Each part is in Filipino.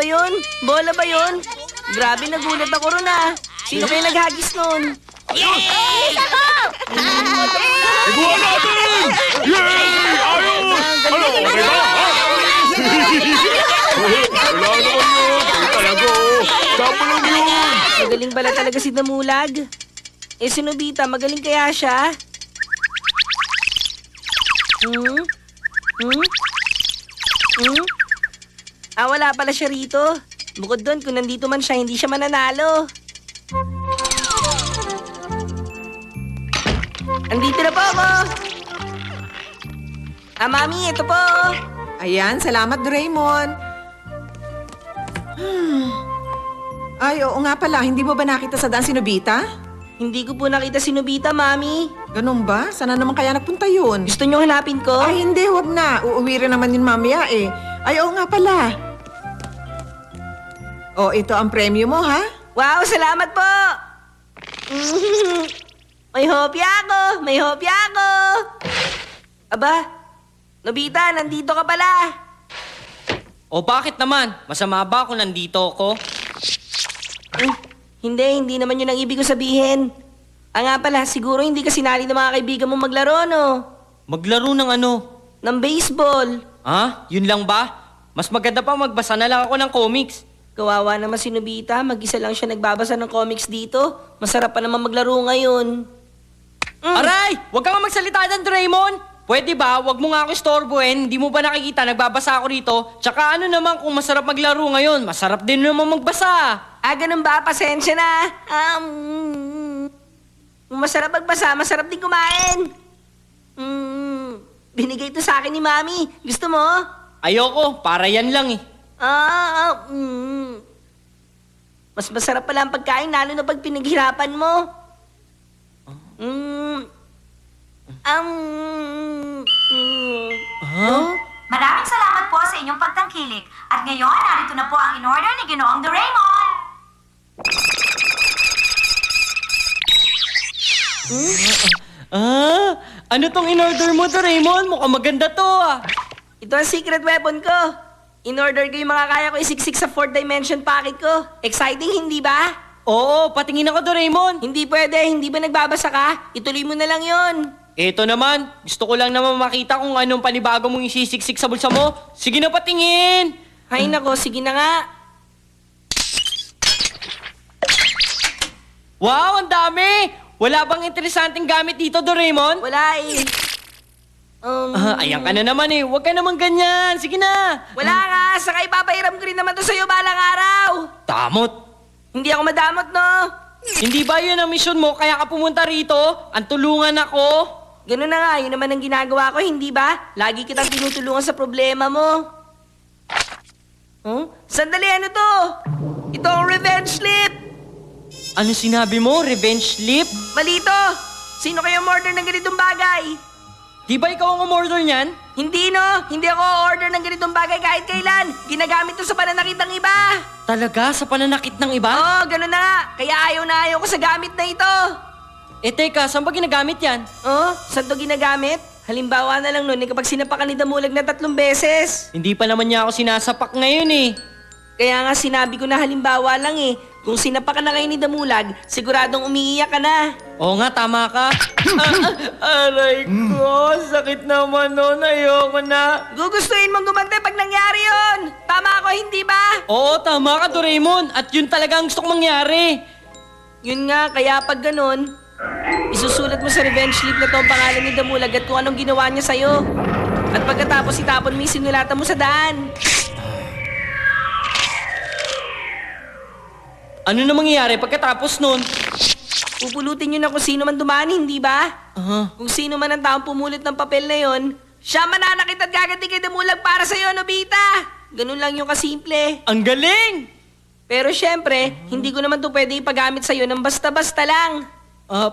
ba yun? Bola ba yun? Grabe, nagulat ako ron ah. Sino kayo naghagis nun? Yes, ako! Iguan natin! Yay! Ayos! Ano, okay ba? Wala naman yun. Kaya talaga, Sampo lang yun. Magaling pala talaga si Damulag. Eh, si Nobita, magaling kaya siya? Wala pala siya rito. Bukod doon, kung nandito man siya, hindi siya mananalo. Andito na po ako. Mami, ito po. Ayan, salamat, Doraemon. Ay, oo nga pala. Hindi mo ba nakita sa daan si Nobita? Hindi ko po nakita si Nobita, Mami. Ganun ba? Sana naman kaya nagpunta yun? Gusto niyo hanapin ko? Ay, hindi. Wag na. Uuwi rin naman yun mamaya eh. Ay, oo nga pala. Oh, ito ang premyo mo, ha? Wow, salamat po! May hopya ako! May hopya ako! Aba, Nobita, nandito ka pala. O bakit naman? Masama ba kung nandito ako? Hindi naman yun ang ibig ko sabihin. Nga pala, siguro hindi ka sinali ng mga kaibigan mo maglaro, no? Maglaro ng ano? Ng baseball. Ha? Yun lang ba? Mas maganda pa magbasa na lang ako ng comics. Kawawa naman si Nobita, mag-isa lang siya nagbabasa ng comics dito. Masarap pa naman maglaro ngayon. Aray! Huwag ka nga magsalita dyan, Doraemon! Pwede ba? Huwag mo nga ako istorbohin. Hindi mo ba nakikita? Nagbabasa ako rito. Tsaka ano naman kung masarap maglaro ngayon? Masarap din naman magbasa. Ganun ba? Pasensya na. Masarap magbasa, masarap din kumain. Binigay ito sa akin ni Mami. Gusto mo? Ayoko. Para yan lang eh. Mas masarap pala ang pagkain, lalo na pag pinaghirapan mo. Maraming salamat po sa inyong pagtangkilik. At ngayon, narito na po ang in-order ni Ginoong Doraemon. Ano tong in-order mo, Doraemon? Mukhang maganda to ah. Ito ang secret weapon ko. In-order ko yung mga kaya ko isiksik sa 4th dimension pocket ko. Exciting, hindi ba? Oo, patingin ako, Doraemon. Hindi pwede, hindi ba nagbabasa ka? Ituloy mo na lang yon. Eto naman, gusto ko lang naman makita kung anong panibago mong isisiksik sa bulsa mo. Sige na, patingin! Hay nako, sige na nga. Wow, ang dami! Wala bang interesanteng gamit dito, Doraemon? Wala eh. Ayan ka na naman eh. Huwag ka naman ganyan. Sige na. Wala nga, saka ipapahiram ko rin naman to sa'yo balang araw. Damot. Hindi ako madamot, no? Hindi ba yun ang misyon mo kaya ka pumunta rito? Ang tulungan ako? Ganun na nga, yun naman ang ginagawa ko, hindi ba? Lagi kitang tinutulungan sa problema mo. Sandali, ano to? Ito ang revenge slip! Ano sinabi mo? Revenge slip? Malito! Sino kayo umorder ng ganitong bagay? Di ba ikaw ang umorder niyan? Hindi, no? Hindi ako order ng ganitong bagay kahit kailan. Ginagamit to sa pananakit ng iba. Talaga? Sa pananakit ng iba? Oo, ganun na nga. Kaya ayaw ko sa gamit na ito. Eh teka, saan ba ginagamit yan? Saan to ginagamit? Halimbawa na lang nun, kapag sinapakan ni Damulag na 3 beses. Hindi pa naman niya ako sinasapak ngayon eh. Kaya nga sinabi ko na halimbawa lang eh. Kung sinapakan na kayo ni Damulag, siguradong umiiyak ka na. Oo nga, tama ka. Aray ko, sakit naman nun. Ayoko na. Gugustuhin mong gumante pag nangyari yon. Tama ako, hindi ba? Oo, tama ka, Doraemon. At yun talaga ang gusto kong mangyari. Yun nga, kaya pag ganun, isusulat mo sa revenge slip na to ang pangalan ni Damulag at kung anong ginawa niya sa'yo. At pagkatapos itapon mo yung sinulatan mo sa daan. Ano na mangyayari pagkatapos nun? Pupulutin nyo na kung sino man dumaan, hindi ba? Kung sino man ang taong pumulit ng papel na yon, siya mananakit at gaganti kay Damulag para sa'yo, Nobita! Ganun lang yung kasimple. Ang galing! Pero syempre, hindi ko naman to pwede ipagamit sa'yo ng basta-basta lang.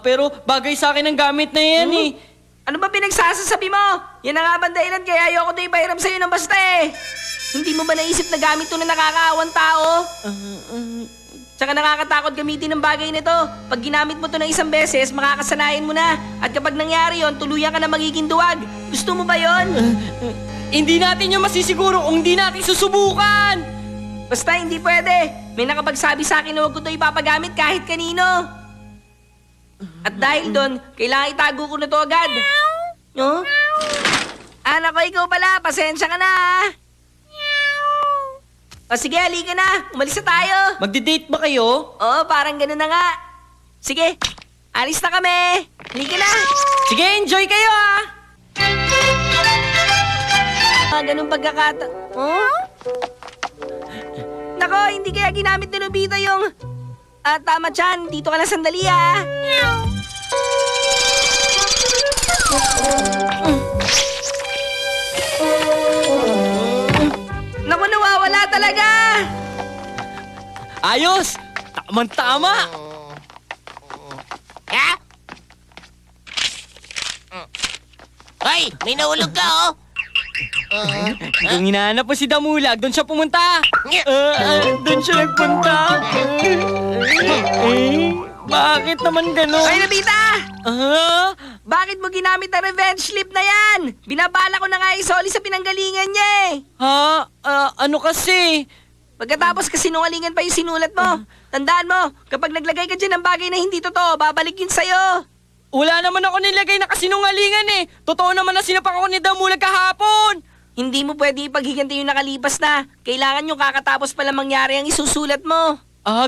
Pero bagay sa akin ang gamit na yan eh. Ano ba pinagsasasabi mo? Yan ang nga ba dahilan kaya ayoko to ipahiram sa'yo ng basta eh. Hindi mo ba naisip na gamit to na nakakaawang tao? Tsaka nakakatakot gamitin ng bagay nito. Pag ginamit mo to ng 1 beses, makakasanayan mo na. At kapag nangyari yon, tuluyan ka na magiging duwag. Gusto mo ba yon? Hindi natin yung masisiguro kung hindi natin susubukan! Basta hindi pwede. May nakapagsabi sa akin na huwag ko ito ipapagamit kahit kanino. At dahil doon, kailangan itago ko na to agad. No? Anak ko, ikaw pala. Pasensya ka na, ha? O sige, halika na. Umalis na tayo. Magdi-date ba kayo? Oo, parang ganun na nga. Sige, alis na kami. Halika na. Sige, enjoy kayo Ganun pagkakata... Oh? Nako, hindi kaya ginamit ni Nobita yung... tama, Chan. Dito ka na sandali, ha? Naku, nawawala talaga! Ayos! Tamang-tama! Hoy, may nahulog ka, oh! Kung hinahanap mo si Damulag, doon siya pumunta. Doon siya nagpunta. Bakit naman gano'n? Ay, Nobita! Ah? Bakit mo ginamit ang revenge slip na yan? Binabala ko na nga isoli sa pinanggalingan niya, eh. Ha? Ano kasi? Pagkatapos kasinungalingan pa yung sinulat mo. Tandaan mo, kapag naglagay ka dyan ng bagay na hindi totoo, babalik yun sa'yo. Wala naman ako nilagay na kasinungalingan eh. Totoo naman na sinapak ako ni Damulag kahapon. Hindi mo pwede ipaghiganti yung nakalipas na. Kailangan yung kakatapos pala mangyari ang isusulat mo.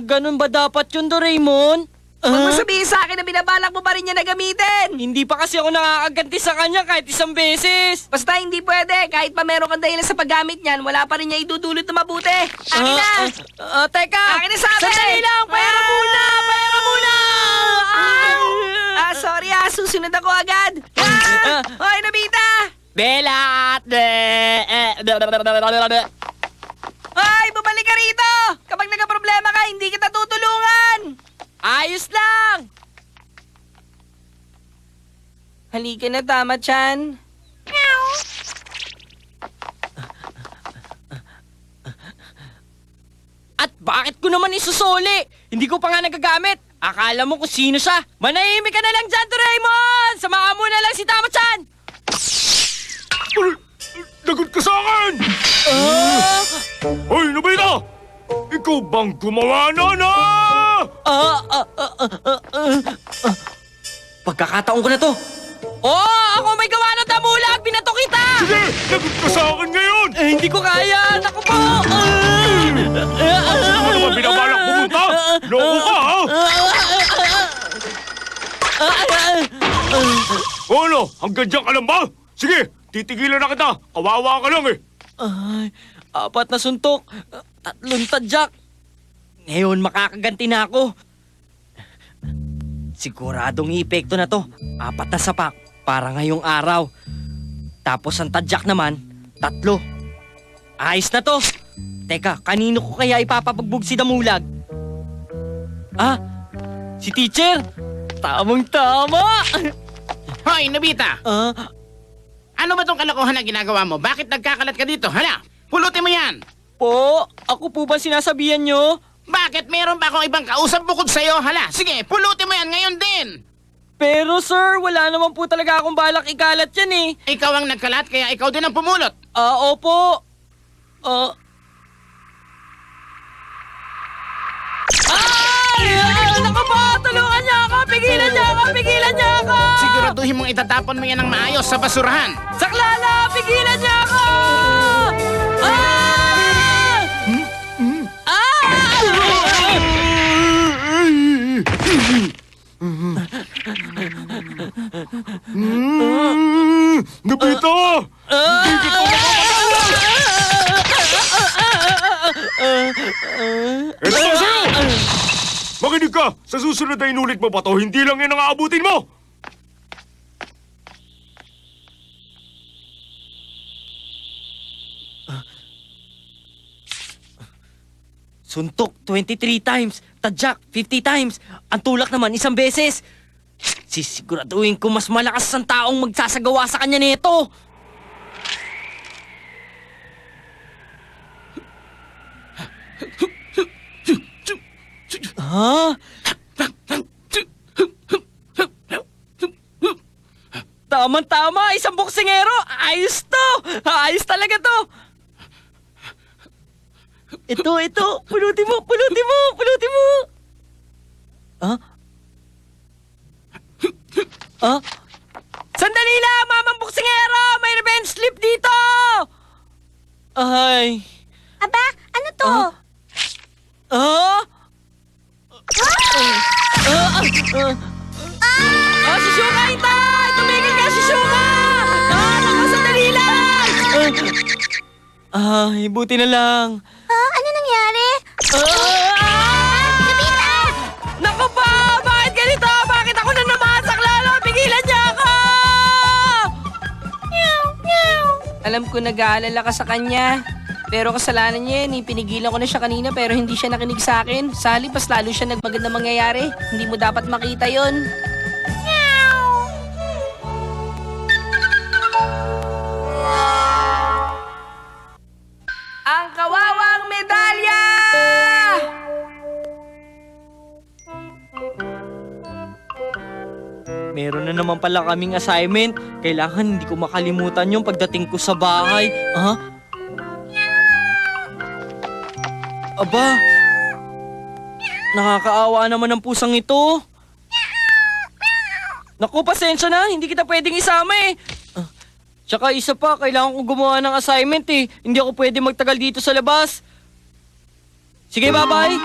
Ganun ba dapat yun, Doraemon? Huwag mo sabihin sa akin na binabalak mo pa rin niya na gamitin. Hindi pa kasi ako nakakaganti sa kanya kahit isang beses. Basta hindi pwede. Kahit pa meron kang dahilan sa paggamit niyan, wala pa rin niya idudulot na mabuti. Akin na! Teka! Akin na sabi! Sandali lang! Pera muna! Pera muna! Sorry susunod ako agad. Hoy, Nobita! Bella! Hoy, bumalik ka rito! Kapag nagka-problema ka, hindi kita tutulungan! Ayos lang! Halika na, Tama-chan. At bakit ko naman isusuli? Hindi ko pa nga nagagamit. Akala mo kung sino siya. Manahimik ka na lang dyan, Doraemon! Samahan mo na lang si Tama-chan! Lagot ka sa akin! Hoy, Nobita! Ikaw bang gumawa na? Pagkakataon ko na to. Ako may gawa ng Damulag! Binato kita! Sige, lagot ka sa akin ngayon! Hindi ko kaya! Naku po! Ano naman binabalak pumunta? Loko ka, ha? Ano? Hanggang dyan ka lang ba? Sige, titigilan na kita. Kawawa ka lang, eh. Ay, 4 na suntok. 3 tadyak. Ngayon makakaganti na ako. Siguradong epekto na to. 4 na sapak para ngayong araw. Tapos ang tadyak naman, 3. Ayos na to. Teka, kanino ko kaya ipapapagbog si Damulag? Si teacher? Tamang-tama! Hoy, Nobita! Ano ba tong kalokohan na ginagawa mo? Bakit nagkakalat ka dito? Hala, pulutin mo yan! Po, ako po ba sinasabihan nyo? Bakit meron pa akong ibang kausap bukod sa'yo? Hala, sige, pulutin mo yan ngayon din! Pero sir, wala naman po talaga akong balak ikalat yan eh. Ikaw ang nagkalat, kaya ikaw din ang pumulot. Opo. Naku po! Tulungan niyo ako! Pigilan niyo ako! Pigilan niyo ako! Siguraduhin mong itatapon mo yan ng maayos sa basurahan. Saklala! Pigilan niyo ako! Nobita! Hindi kita Ito ba sa'yo? Makinig ka! Sa susunod na inulit mo pa to, hindi lang yan ang aabutin mo! Suntok 23 times, tadyak 50 times, ang tulak naman 1 beses. Sisiguraduhin ko mas malakas ang taong magsasagawa sa kanya nito. Tama-tama, 1 boksingero. Ayos to. Ayos talaga to. Ito. Pulutin mo. Sandali lang, mamang buksingero! May revenge slip dito! Ay. Aba, ano to? Si Shuka, hintay! Tumigil ka, si Shuka! Naku, sandali lang! Ay, buti na lang. Ano nangyari? Nobita! Naku pa! Bakit ganito? Bakit ako na namasak lalo? Pigilan niya ako! Alam ko nag-aalala ka sa kanya. Pero kasalanan niya yan. Pinigilan ko na siya kanina pero hindi siya nakinig sa akin. Sa halip, mas lalo siya nagmagandang mangyayari. Hindi mo dapat makita yon. Ang kawawang medalya! Meron na naman pala kaming assignment. Kailangan hindi ko makalimutan yung pagdating ko sa bahay. Aba, nakakaawa naman ang pusang ito. Naku, pasensya na. Hindi kita pwedeng isama eh. Tsaka isa pa, kailangan ko gumawa ng assignment eh. Hindi ako pwede magtagal dito sa labas. Sige, bye-bye.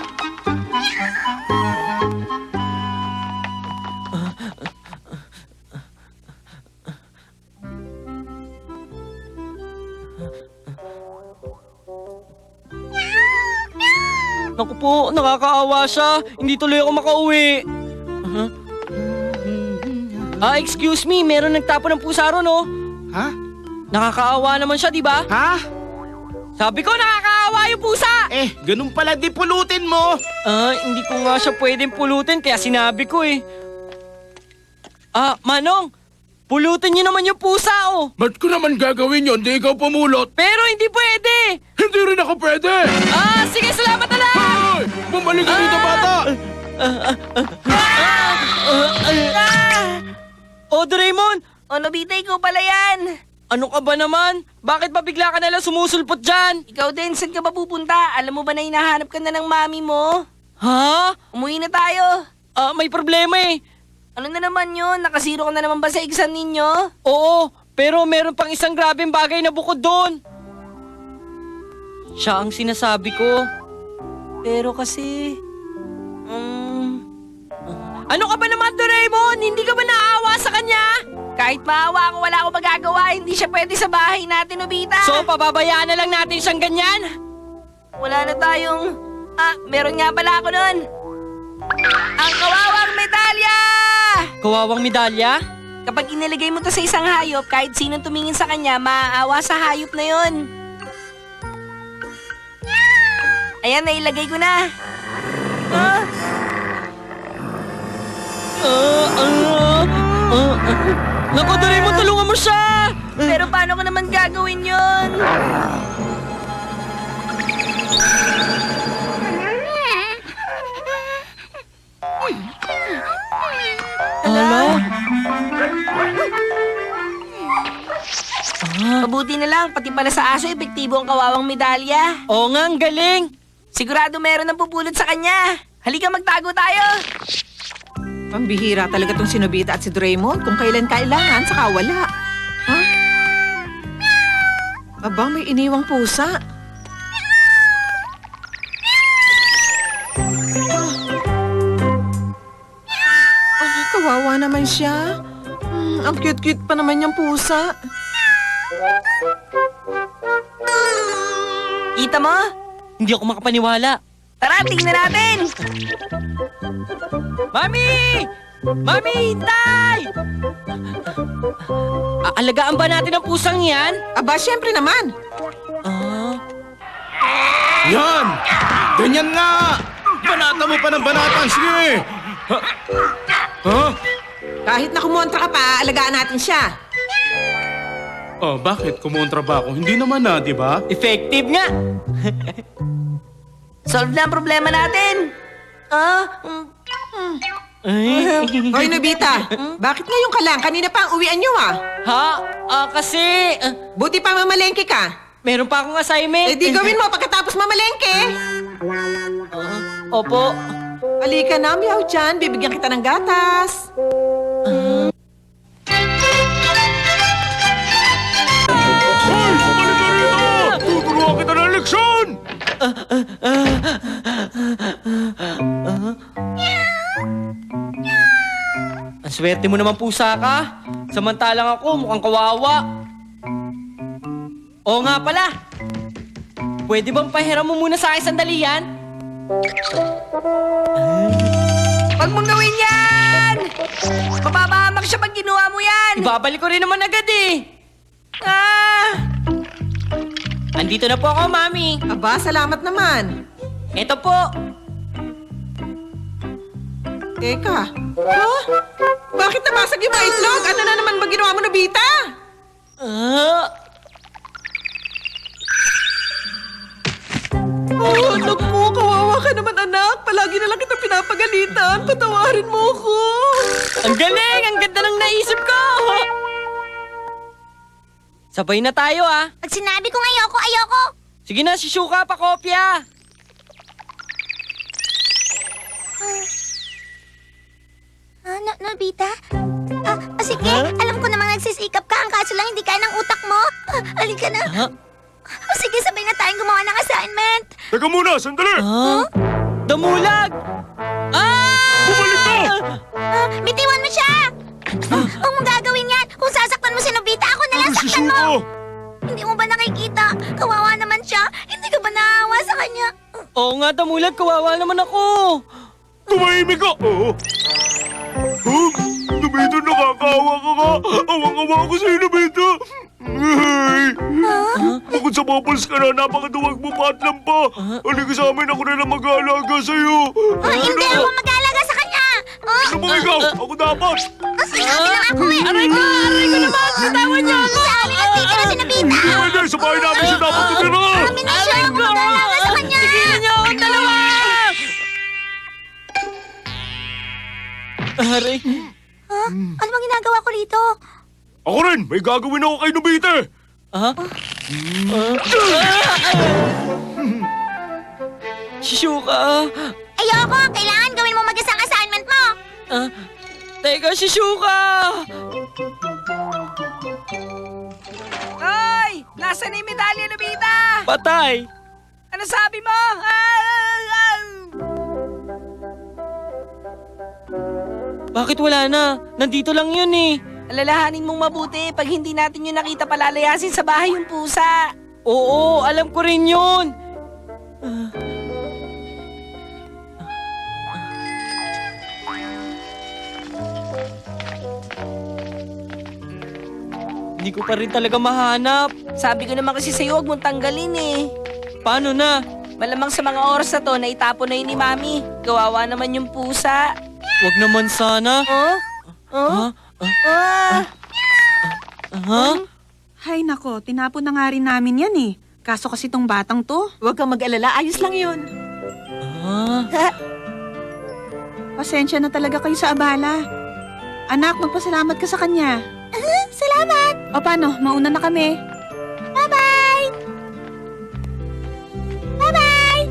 Naku po, nakakaawa siya. Hindi tuloy ako makauwi. Excuse me, meron nagtapon ng pusa ron, oh. Ha? Nakakaawa naman siya, di ba? Ha? Sabi ko, nakakaawa yung pusa! Ganun pala, di pulutin mo! Hindi ko nga siya pwedeng pulutin, kaya sinabi ko eh. Manong, pulutin niyo naman yung pusa, oh. Ba't ko naman gagawin yun? Di ikaw pumulot. Pero hindi pwede! Hindi rin ako pwede! Sige, salamat na lang! Hoy! Bumalik ka dito, bata! Doraemon! Nobita, ikaw pala yan! Ano ka ba naman? Bakit ba bigla ka nalang sumusulpot dyan? Ikaw din, saan ka ba pupunta? Alam mo ba na hinahanap ka na ng mami mo? Ha? Umuwi na tayo. May problema eh. Ano na naman yun? Nakasiro ka na naman ba sa exam ninyo? Oo, pero meron pang isang grabeng bagay na bukod doon. Siya ang sinasabi ko. Pero kasi... Ano ka ba naman, Doraemon? Hindi ka ba naawa sa kanya? Kahit maawa ako, wala akong magagawa. Hindi siya pwede sa bahay natin, Nobita. So, pababayaan na lang natin siyang ganyan? Wala na tayong... meron nga pala ako nun. Ang kawawang medalya! Kawawang medalya? Kapag inilagay mo to sa isang hayop, kahit sinong tumingin sa kanya, maaawa sa hayop na yon. Ayan, nailagay ko na. Naku, Doraemon, tulungan mo siya! Pero paano ko naman gagawin yon? Mabuti na lang, pati pala sa aso, epektibo ang kawawang medalya. Oo nga, ang galing! Sigurado meron ang pupulot sa kanya. Halika, magtago tayo. Pambihira talaga tong si Nobita at si Doraemon. Kung kailan kailangan, saka wala. Ha? Aba, may iniwang pusa. Kawawa naman siya. Ang cute-cute pa naman yung pusa. Kita mo? Hindi ako makapaniwala. Tara, tingnan natin. Mami! Mami, hintay! Aalagaan ba natin ang pusang yan? Aba, syempre naman. Yan! Ganyan nga! Banata mo pa ng banatan! Sige! Ha? Kahit na kumontra ka pa, alagaan natin siya. Bakit? Kumontra ba ako? Hindi naman di ba? Effective nga! Solve na ang problema natin. Hoy, Nobita, bakit ngayon ka lang? Kanina pa ang uwian niyo, ah. Kasi... Buti pa mamalengke ka. Meron pa akong assignment. Eh di gawin mo pagkatapos mamalengke. Opo. Halika na, Meow Chan. Bibigyan kita ng gatas. Hoy! Bumalik ka rito! Tuturuan kita ng leksyon! Ang swerte mo naman pusa ka. Samantalang ako, mukhang kawawa. Oo nga pala. Pwede bang pahiram mo muna sa akin sandali yan? Huwag mong gawin yan! Mapapahamak siya pag ginawa mo yan! Ibabalik ko rin naman agad eh. Ah! Andito na po ako, Mami. Aba, salamat naman. Ito po. Teka. Huh? Bakit nabasag yung mga itlog? Ano na naman ba ginawa mo, Nobita? Oh, naku, kawawa ka naman, anak. Palagi na lang kita pinapagalitan. Patawarin mo ako. Ang galing! Ang ganda ng naisip ko! Sabay na tayo ah. Pag sinabi kong ayoko, ayoko. Sige na, Shizuka, pakopya. Nobita? Sige, alam ko namang nagsisikap ka. Ang kaso lang hindi kaya ng utak mo. Halika na. Sige, sabay na tayong gumawa ng assignment. Teka muna, sandali! Damulag! Bumalik ka! Bitiwan mo siya! Huwag mong gagawin yan. Kung sasaktan mo si Nobita, ako na lang Ano, saktan mo. Shizuka? Hindi mo ba nakikita? Kawawa naman siya. Hindi ka ba naawa sa kanya? Oo nga, Damulag, kawawa naman ako. Tumahimik ka! Oo. Huh? Nobita, nakakaawa ka ka! Awang-awa ako sa'yo, Nobita! Ay! Bukod sa bubbles ka na, napakaduwag mo pa at lampa! Halika sa amin, ako na lang mag-aalaga sa'yo! Hindi ako mag-aalaga sa kanya. Ano bang ikaw? Ako dapat! Sinabi lang ako eh. Aray ko naman! Bitawan niyo ako! Sabi ng tita na si Nobita. Hindi pwede! Sa bahay namin siya dapat tumira! Kami na siya ako mag-aalaga sa kanya. Tigilan niyo akong dalawa! Aray. Ano bang ginagawa ko dito? Ako rin! May gagawin ako kay Nobita! Shizuka! Ayoko. Kailangan gawin mo mag-isang assignment mo. Teka, Shizuka! Ay! Nasaan na yung medalya, Nobita? Patay! Ano sabi mo? Bakit wala na? Nandito lang yun eh. Alalahanin mong mabuti. Pag hindi natin yung nakita, palalayasin sa bahay yung pusa. Oo, alam ko rin yun. Hindi ko pa rin talaga mahanap. Sabi ko naman kasi sa'yo, huwag mong tanggalin eh. Paano na? Malamang sa mga oras na to, naitapon na yun ni Mami. Kawawa naman yung pusa. Wag naman sana. Oh? Hay nako, tinapon na nga rin namin yan eh. Kaso kasi tong batang to, Huwag kang mag-alala. Ayos lang yun. pasensya na talaga kayo sa abala. Anak, magpasalamat ka sa kanya. Salamat. O paano, mauna na kami. Bye-bye. Bye-bye.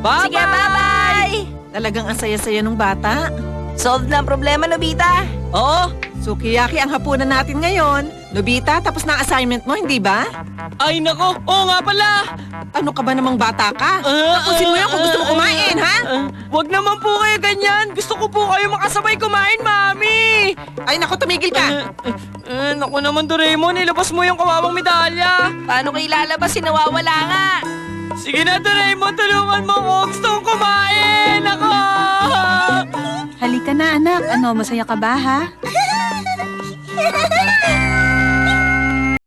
Bye-bye! Sige, bye-bye! Talagang ang saya-saya nung bata. Solve na ang problema, Nobita. Oo. Sukiyaki ang hapunan natin ngayon. Nobita, tapos na ang assignment mo, hindi ba? Ay nako, oo nga pala. Ano ka ba namang bata ka? Tapusin mo yan kung gusto mo kumain, ha? Wag naman po kayo ganyan. Gusto ko po kayo makasabay kumain, Mami. Ay, naku, tumigil ka. Naku naman, Doraemon. Ilabas mo yung kawawang medalya. Paano ko ilalabas? Nawawala nga. Sige na, Doraemon. Tulungan mo ko. Gusto kong kumain. Ako. Halika na anak, ano, masaya ka ba ha?